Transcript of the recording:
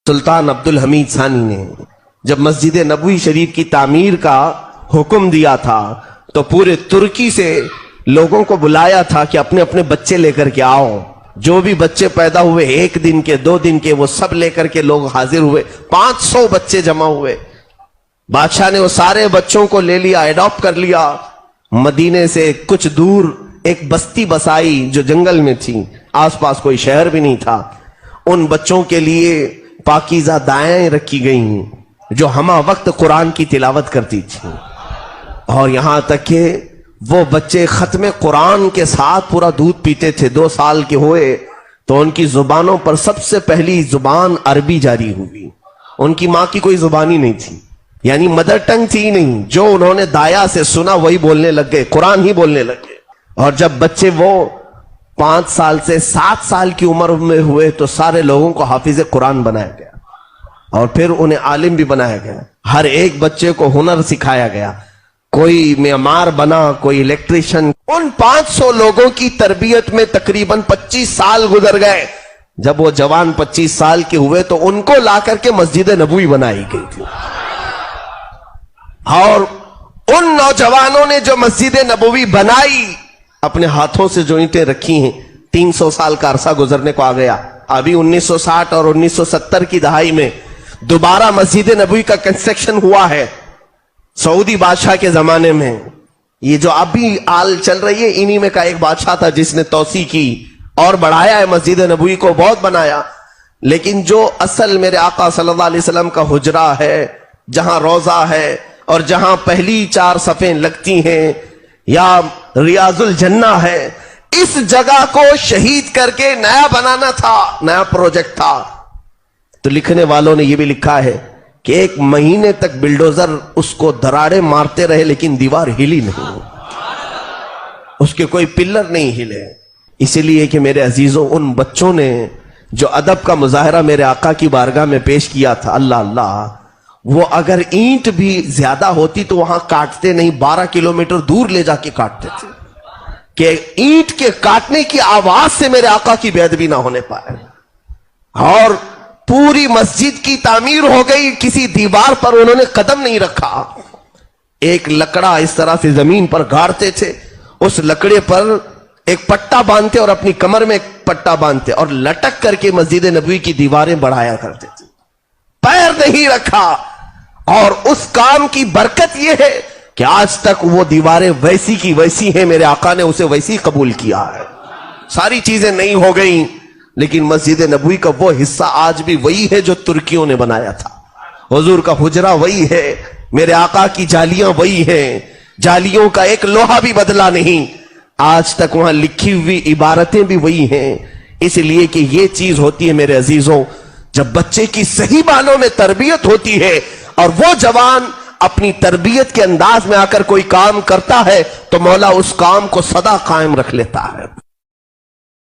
سلطان عبد الحمید ثانی نے جب مسجد نبوی شریف کی تعمیر کا حکم دیا تھا تو پورے ترکی سے لوگوں کو بلایا تھا کہ اپنے اپنے بچے لے کر کے آؤ. جو بھی بچے پیدا ہوئے 1 دن کے 2 دن کے وہ سب لے کر کے لوگ حاضر ہوئے. 500 بچے جمع ہوئے. بادشاہ نے وہ سارے بچوں کو لے لیا, ایڈاپٹ کر لیا. مدینے سے کچھ دور ایک بستی بسائی جو جنگل میں تھی, آس پاس کوئی شہر بھی نہیں تھا. ان بچوں کے لیے پاکیزہ دائیں رکھی گئیں جو ہمہ وقت قرآن کی تلاوت کرتی تھی, اور یہاں تک کہ وہ بچے ختم قرآن کے ساتھ پورا دودھ پیتے تھے. 2 سال کے ہوئے تو ان کی زبانوں پر سب سے پہلی زبان عربی جاری ہوئی. ان کی ماں کی کوئی زبان ہی نہیں تھی, یعنی مدر ٹنگ تھی ہی نہیں. جو انہوں نے دایا سے سنا وہی بولنے لگ گئے, قرآن ہی بولنے لگ گئے. اور جب بچے وہ 5 سال سے 7 سال کی عمر میں ہوئے تو سارے لوگوں کو حافظ قرآن بنایا گیا, اور پھر انہیں عالم بھی بنایا گیا. ہر ایک بچے کو ہنر سکھایا گیا. کوئی معمار بنا, کوئی الیکٹریشن. ان 500 لوگوں کی تربیت میں تقریباً 25 سال گزر گئے. جب وہ جوان 25 سال کے ہوئے تو ان کو لا کر کے مسجد نبوی بنائی گئی تھی. اور ان نوجوانوں نے جو مسجد نبوی بنائی, اپنے ہاتھوں سے جو اینٹیں رکھی ہیں, 300 سال کا عرصہ گزرنے کو آ گیا. ابھی 1960 اور 1970 کی دہائی میں دوبارہ مسجد نبوی کا کنسٹرکشن ہوا ہے سعودی بادشاہ کے زمانے میں. یہ جو ابھی آل چل رہی ہے انہی میں کا ایک بادشاہ تھا جس نے توسیع کی اور بڑھایا ہے مسجد نبوی کو, بہت بنایا. لیکن جو اصل میرے آقا صلی اللہ علیہ وسلم کا حجرہ ہے, جہاں روضہ ہے اور جہاں پہلی 4 صفیں لگتی ہیں, یا ریاض الجنہ ہے, اس جگہ کو شہید کر کے نیا بنانا تھا, نیا پروجیکٹ تھا. تو لکھنے والوں نے یہ بھی لکھا ہے کہ 1 مہینے تک بلڈوزر اس کو دراڑے مارتے رہے لیکن دیوار ہلی نہیں, اس کے کوئی پلر نہیں ہلے. اسی لیے کہ میرے عزیزوں, ان بچوں نے جو ادب کا مظاہرہ میرے آقا کی بارگاہ میں پیش کیا تھا, اللہ اللہ, وہ اگر اینٹ بھی زیادہ ہوتی تو وہاں کاٹتے نہیں, 12 کلومیٹر دور لے جا کے کاٹتے تھے کہ اینٹ کے کاٹنے کی آواز سے میرے آقا کی بے ادبی نہ ہونے پائے. اور پوری مسجد کی تعمیر ہو گئی, کسی دیوار پر انہوں نے قدم نہیں رکھا. ایک لکڑا اس طرح سے زمین پر گاڑتے تھے, اس لکڑے پر ایک پٹا باندھتے اور اپنی کمر میں ایک پٹا باندھتے اور لٹک کر کے مسجد نبوی کی دیواریں بڑھایا کرتے تھے. پیر نہیں رکھا. اور اس کام کی برکت یہ ہے کہ آج تک وہ دیواریں ویسی کی ویسی ہیں, میرے آقا نے اسے ویسی قبول کیا ہے. ساری چیزیں نہیں ہو گئیں لیکن مسجد نبوی کا وہ حصہ آج بھی وہی ہے جو ترکیوں نے بنایا تھا. حضور کا حجرہ وہی ہے, میرے آقا کی جالیاں وہی ہیں, جالیوں کا ایک لوہا بھی بدلا نہیں. آج تک وہاں لکھی ہوئی عبارتیں بھی وہی ہیں. اس لیے کہ یہ چیز ہوتی ہے میرے عزیزوں, جب بچے کی صحیح معنوں میں تربیت ہوتی ہے اور وہ جوان اپنی تربیت کے انداز میں آ کر کوئی کام کرتا ہے تو مولا اس کام کو سدا قائم رکھ لیتا ہے.